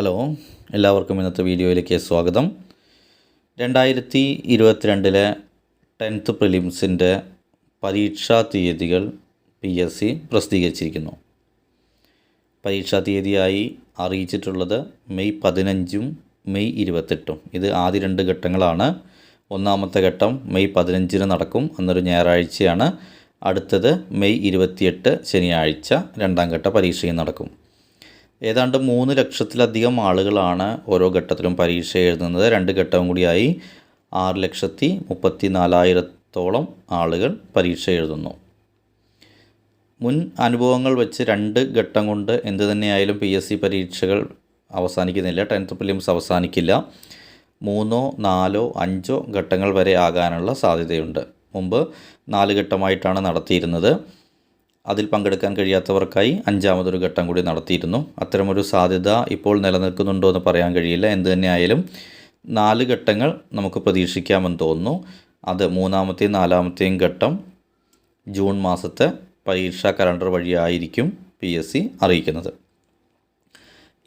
Hello, എല്ലാവർക്കും ഇന്നത്തെ വീഡിയോയിലേക്ക് സ്വാഗതം. 2022 10th പ്രിലിംസിൻ്റെ പരീക്ഷാ തീയതികൾ PSC പ്രസിദ്ധീകരിച്ചിരിക്കുന്നു. പരീക്ഷാ തീയതിയായി അറിയിച്ചിട്ടുള്ളത് മെയ് 15 മെയ് 28. ഇത് ആദ്യ 2 ഘട്ടങ്ങളാണ്. ഒന്നാമത്തെ ഘട്ടം മെയ് 15 നടക്കും, അന്നൊരു ഞായറാഴ്ചയാണ്. അടുത്തത് മെയ് 28 ശനിയാഴ്ച രണ്ടാം ഘട്ട പരീക്ഷയും നടക്കും. ഏതാണ്ട് 3 ലക്ഷത്തിലധികം ആളുകളാണ് ഓരോ ഘട്ടത്തിലും പരീക്ഷ എഴുതുന്നത്. 2 ഘട്ടവും കൂടിയായി 6,34,000 ആളുകൾ പരീക്ഷ എഴുതുന്നു. മുൻ അനുഭവങ്ങൾ വെച്ച് 2 ഘട്ടം കൊണ്ട് എന്ത് തന്നെയായാലും PSC പരീക്ഷകൾ അവസാനിക്കുന്നില്ല. 10th prelims അവസാനിക്കില്ല. 3, 4, 5 ഘട്ടങ്ങൾ വരെ ആകാനുള്ള സാധ്യതയുണ്ട്. മുമ്പ് 4 ഘട്ടമായിട്ടാണ് നടത്തിയിരുന്നത്. അതിൽ പങ്കെടുക്കാൻ കഴിയാത്തവർക്കായി 5ാമതൊരു ഘട്ടം കൂടി നടത്തിയിരുന്നു. അത്തരമൊരു സാധ്യത ഇപ്പോൾ നിലനിൽക്കുന്നുണ്ടോ എന്ന് പറയാൻ കഴിയില്ല. എന്ത് തന്നെയായാലും 4 ഘട്ടങ്ങൾ നമുക്ക് പ്രതീക്ഷിക്കാമെന്ന് തോന്നുന്നു. അത് 3ാമത്തെയും 4ാമത്തെയും ഘട്ടം ജൂൺ മാസത്തെ പരീക്ഷാ കലണ്ടർ വഴിയായിരിക്കും PSC അറിയിക്കുന്നത്.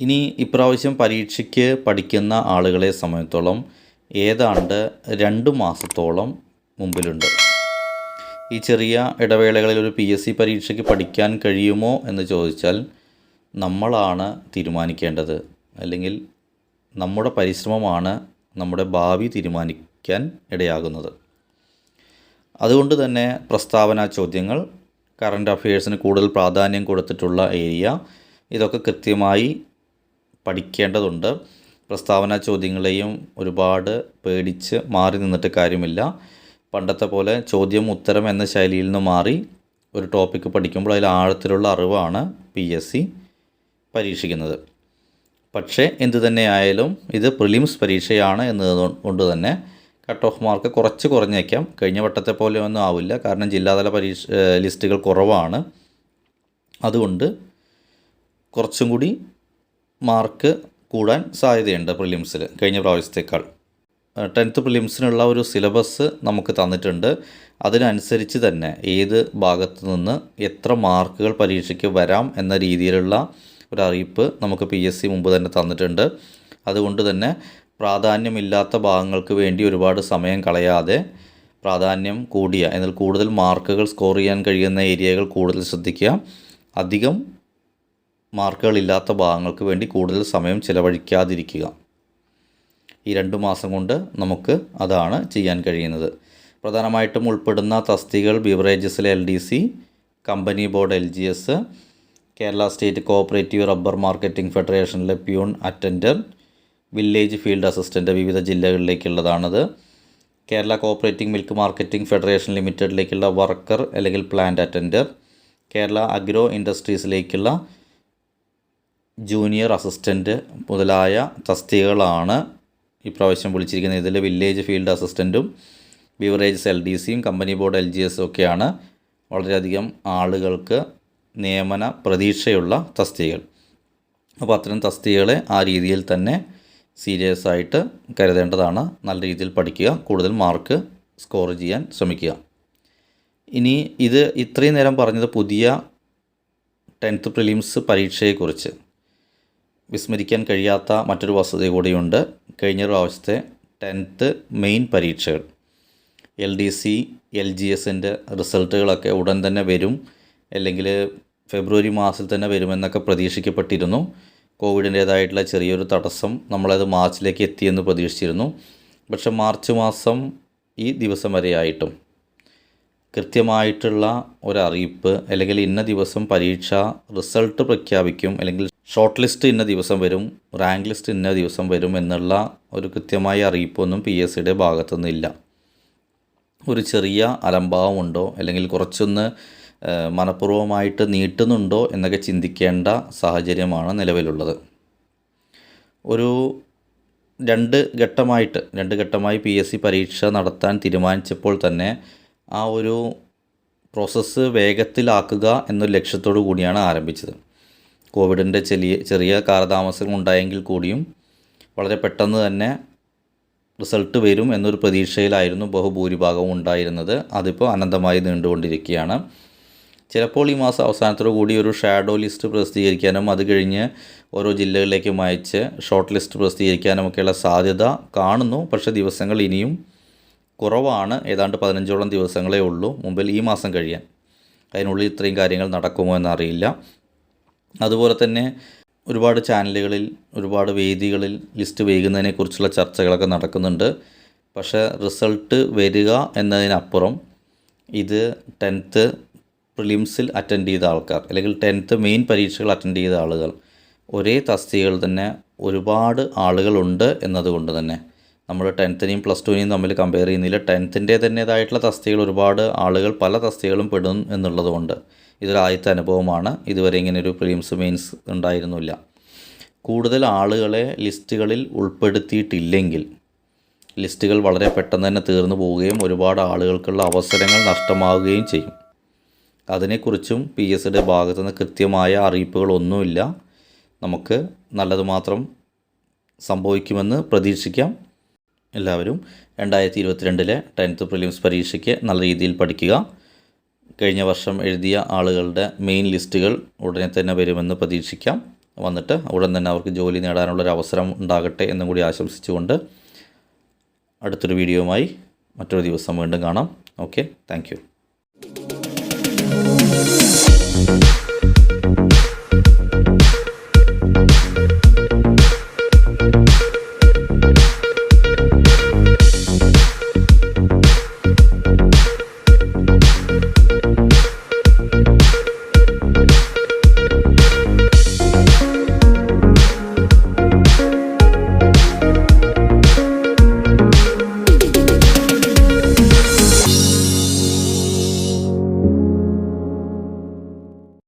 ഇനി ഇപ്രാവശ്യം പരീക്ഷയ്ക്ക് പഠിക്കുന്ന ആളുകളെ സംബന്ധിച്ചിടത്തോളം ഏതാണ്ട് 2 മാസത്തോളം മുമ്പിലുണ്ട്. ഈ ചെറിയ ഇടവേളകളിൽ ഒരു PSC പരീക്ഷയ്ക്ക് പഠിക്കാൻ കഴിയുമോ എന്ന് ചോദിച്ചാൽ നമ്മളാണ് തീരുമാനിക്കേണ്ടത്. അല്ലെങ്കിൽ നമ്മുടെ പരിശ്രമമാണ് നമ്മുടെ ഭാവി തീരുമാനിക്കാൻ ഇടയാകുന്നത്. അതുകൊണ്ട് തന്നെ പ്രസ്താവന ചോദ്യങ്ങൾ, കറണ്ട് അഫയേഴ്സിന് കൂടുതൽ പ്രാധാന്യം കൊടുത്തിട്ടുള്ള ഏരിയ, ഇതൊക്കെ കൃത്യമായി പഠിക്കേണ്ടതുണ്ട്. പ്രസ്താവന ചോദ്യങ്ങളെയും ഒരുപാട് പേടിച്ച് മാറി നിന്നിട്ട് കാര്യമില്ല. പണ്ടത്തെ പോലെ ചോദ്യം ഉത്തരം എന്ന ശൈലിയിൽ നിന്ന് മാറി ഒരു ടോപ്പിക്ക് പഠിക്കുമ്പോൾ അതിൽ ആഴത്തിലുള്ള അറിവാണ് PSC പരീക്ഷിക്കുന്നത്. പക്ഷേ എന്തു തന്നെയായാലും ഇത് പ്രിലിംസ് പരീക്ഷയാണ് എന്നതുകൊണ്ട് തന്നെ കട്ട് ഓഫ് മാർക്ക് കുറച്ച് കുറഞ്ഞേക്കാം. കഴിഞ്ഞ വട്ടത്തെ പോലെ ഒന്നും ആവില്ല, കാരണം ജില്ലാതല ലിസ്റ്റുകൾ കുറവാണ്. അതുകൊണ്ട് കുറച്ചും കൂടി മാർക്ക് കൂടാൻ സാധ്യതയുണ്ട് പ്രിലിംസിൽ കഴിഞ്ഞ പ്രാവശ്യത്തേക്കാൾ. 10th പ്രിലിംസിനുള്ള ഒരു സിലബസ് നമുക്ക് തന്നിട്ടുണ്ട്. അതിനനുസരിച്ച് തന്നെ ഏത് ഭാഗത്തു നിന്ന് എത്ര മാർക്കുകൾ പരീക്ഷയ്ക്ക് വരാം എന്ന രീതിയിലുള്ള ഒരു അറിയിപ്പ് നമുക്ക് PSC മുമ്പ് തന്നെ തന്നിട്ടുണ്ട്. അതുകൊണ്ട് തന്നെ പ്രാധാന്യമില്ലാത്ത ഭാഗങ്ങൾക്ക് വേണ്ടി ഒരുപാട് സമയം കളയാതെ പ്രാധാന്യം കൂടിയ, എന്നാൽ കൂടുതൽ മാർക്കുകൾ സ്കോർ ചെയ്യാൻ കഴിയുന്ന ഏരിയകൾ കൂടുതൽ ശ്രദ്ധിക്കുക. അധികം മാർക്കുകളില്ലാത്ത ഭാഗങ്ങൾക്ക് വേണ്ടി കൂടുതൽ സമയം ചിലവഴിക്കാതിരിക്കുക. ഈ 2 മാസം കൊണ്ട് നമുക്ക് അതാണ് ചെയ്യാൻ കഴിയുന്നത്. പ്രധാനമായിട്ടും ഉൾപ്പെടുന്ന തസ്തികകൾ ബിവറേജസിലെ LDC, company board LGS, Kerala state cooperative rubber marketing ഫെഡറേഷനിലെ peon, attendant, village field assistant വിവിധ ജില്ലകളിലേക്കുള്ളതാണത്. Kerala cooperative milk marketing federation ലിമിറ്റഡിലേക്കുള്ള വർക്കർ അല്ലെങ്കിൽ പ്ലാന്റ് അറ്റൻഡർ, കേരള അഗ്രോ ഇൻഡസ്ട്രീസിലേക്കുള്ള ജൂനിയർ അസിസ്റ്റൻ്റ് മുതലായ തസ്തികകളാണ് ഇപ്രാവശ്യം വിളിച്ചിരിക്കുന്നത്. ഇതിൽ വില്ലേജ് ഫീൽഡ് അസിസ്റ്റൻറ്റും ബിവറേജസ് LDCയും കമ്പനി ബോർഡ് LGS ഒക്കെയാണ് വളരെയധികം ആളുകൾക്ക് നിയമന പ്രതീക്ഷയുള്ള തസ്തികകൾ. അപ്പോൾ അത്തരം തസ്തികകളെ ആ രീതിയിൽ തന്നെ സീരിയസ് ആയിട്ട് കരുതേണ്ടതാണ്. നല്ല രീതിയിൽ പഠിക്കുക, കൂടുതൽ മാർക്ക് സ്കോർ ചെയ്യാൻ ശ്രമിക്കുക. ഇനി ഇത് ഇത്രയും നേരം പറഞ്ഞത് പുതിയ 10th പ്രിലിംസ് പരീക്ഷയെക്കുറിച്ച്. വിസ്മരിക്കാൻ കഴിയാത്ത മറ്റൊരു വസ്തുത കൂടിയുണ്ട്. കഴിഞ്ഞ പ്രാവശ്യത്തെ 10th മെയിൻ പരീക്ഷകൾ LDC LGSൻ്റെ റിസൾട്ടുകളൊക്കെ ഉടൻ തന്നെ വരും, അല്ലെങ്കിൽ ഫെബ്രുവരി മാസത്തിൽ തന്നെ വരുമെന്നൊക്കെ പ്രതീക്ഷിക്കപ്പെട്ടിരുന്നു. കോവിഡിൻ്റേതായിട്ടുള്ള ചെറിയൊരു തടസ്സം നമ്മളത് മാർച്ചിലേക്ക് എത്തിയെന്ന് പ്രതീക്ഷിച്ചിരുന്നു. പക്ഷെ മാർച്ച് മാസം ഈ ദിവസം വരെയായിട്ടും കൃത്യമായിട്ടുള്ള ഒരറിയിപ്പ്, അല്ലെങ്കിൽ ഇന്ന ദിവസം പരീക്ഷ റിസൾട്ട് പ്രഖ്യാപിക്കും, അല്ലെങ്കിൽ ഷോർട്ട് ലിസ്റ്റ് ഇന്ന ദിവസം വരും, റാങ്ക് ലിസ്റ്റ് ഇന്ന ദിവസം വരും എന്നുള്ള ഒരു കൃത്യമായ അറിയിപ്പൊന്നും PSCയുടെ ഭാഗത്തുനിന്നില്ല. ഒരു ചെറിയ അലംഭാവമുണ്ടോ, അല്ലെങ്കിൽ കുറച്ചൊന്ന് മനഃപൂർവ്വമായിട്ട് നീട്ടുന്നുണ്ടോ എന്നൊക്കെ ചിന്തിക്കേണ്ട സാഹചര്യമാണ് നിലവിലുള്ളത്. ഒരു 2 ഘട്ടമായി PSC പരീക്ഷ നടത്താൻ തീരുമാനിച്ചപ്പോൾ തന്നെ ആ ഒരു പ്രോസസ്സ് വേഗത്തിലാക്കുക എന്നൊരു ലക്ഷ്യത്തോടു കൂടിയാണ് ആരംഭിച്ചത്. കോവിഡിൻ്റെ ചെറിയ കാലതാമസങ്ങൾ ഉണ്ടായെങ്കിൽ കൂടിയും വളരെ പെട്ടെന്ന് തന്നെ റിസൾട്ട് വരും എന്നൊരു പ്രതീക്ഷയിലായിരുന്നു ബഹുഭൂരിഭാഗവും ഉണ്ടായിരുന്നത്. അതിപ്പോൾ അനന്തമായി നീണ്ടുകൊണ്ടിരിക്കുകയാണ്. ചിലപ്പോൾ ഈ മാസം അവസാനത്തോടു കൂടി ഒരു ഷാഡോ ലിസ്റ്റ് പ്രസിദ്ധീകരിക്കാനും അത് കഴിഞ്ഞ് ഓരോ ജില്ലകളിലേക്കും അയച്ച് ഷോർട്ട് ലിസ്റ്റ് പ്രസിദ്ധീകരിക്കാനുമൊക്കെയുള്ള സാധ്യത കാണുന്നു. പക്ഷേ ദിവസങ്ങൾ ഇനിയും കുറവാണ്. ഏതാണ്ട് 15ഓളം ദിവസങ്ങളേ ഉള്ളൂ മുമ്പിൽ ഈ മാസം കഴിയാൻ. അതിനുള്ളിൽ ഇത്രയും കാര്യങ്ങൾ നടക്കുമോ എന്നറിയില്ല. അതുപോലെ തന്നെ ഒരുപാട് ചാനലുകളിൽ ഒരുപാട് വേദികളിൽ ലിസ്റ്റ് വൈകുന്നതിനെക്കുറിച്ചുള്ള ചർച്ചകളൊക്കെ നടക്കുന്നുണ്ട്. പക്ഷേ റിസൾട്ട് വരിക എന്നതിനപ്പുറം ഇത് 10th പ്രിലിംസിൽ അറ്റൻഡ് ചെയ്ത ആൾക്കാർ അല്ലെങ്കിൽ 10th മെയിൻ പരീക്ഷകൾ അറ്റൻഡ് ചെയ്ത ആളുകൾ ഒരേ തസ്തികകൾ തന്നെ ഒരുപാട് ആളുകളുണ്ട് എന്നതുകൊണ്ട് തന്നെ നമ്മൾ 10th-നെയും +2-നെയും തമ്മിൽ കമ്പയർ ചെയ്യുന്നില്ല. 10th-ൻ്റെ തന്നെതായിട്ടുള്ള തസ്തികകൾ ഒരുപാട് ആളുകൾ പല തസ്തികകളും പെടും എന്നുള്ളതുകൊണ്ട് ഇതൊരു ആദ്യത്തെ അനുഭവമാണ്. ഇതുവരെ ഇങ്ങനെയൊരു പ്രിലിംസ് മെയിൻസ് ഉണ്ടായിരുന്നില്ല. കൂടുതൽ ആളുകളെ ലിസ്റ്റുകളിൽ ഉൾപ്പെടുത്തിയിട്ടില്ലെങ്കിൽ ലിസ്റ്റുകൾ വളരെ പെട്ടെന്ന് തന്നെ തീർന്നു പോവുകയും ഒരുപാട് ആളുകൾക്കുള്ള അവസരങ്ങൾ നഷ്ടമാവുകയും ചെയ്യും. അതിനെക്കുറിച്ചും PSCയുടെ ഭാഗത്തുനിന്ന് കൃത്യമായ അറിയിപ്പുകളൊന്നുമില്ല. നമുക്ക് നല്ലത് മാത്രം സംഭവിക്കുമെന്ന് പ്രതീക്ഷിക്കാം. എല്ലാവരും 2022-ലെ 10th പ്രിലിംസ് പരീക്ഷയ്ക്ക് നല്ല രീതിയിൽ പഠിക്കുക. കഴിഞ്ഞ വർഷം എഴുതിയ ആളുകളുടെ മെയിൻ ലിസ്റ്റുകൾ ഉടനെ തന്നെ വരുമെന്ന് പ്രതീക്ഷിക്കാം. വന്നിട്ട് ഉടൻ തന്നെ അവർക്ക് ജോലി നേടാനുള്ളൊരു അവസരം ഉണ്ടാകട്ടെ എന്നും കൂടി ആശംസിച്ചുകൊണ്ട് അടുത്തൊരു വീഡിയോയുമായി മറ്റൊരു ദിവസം വീണ്ടും കാണാം. Okay, thank you.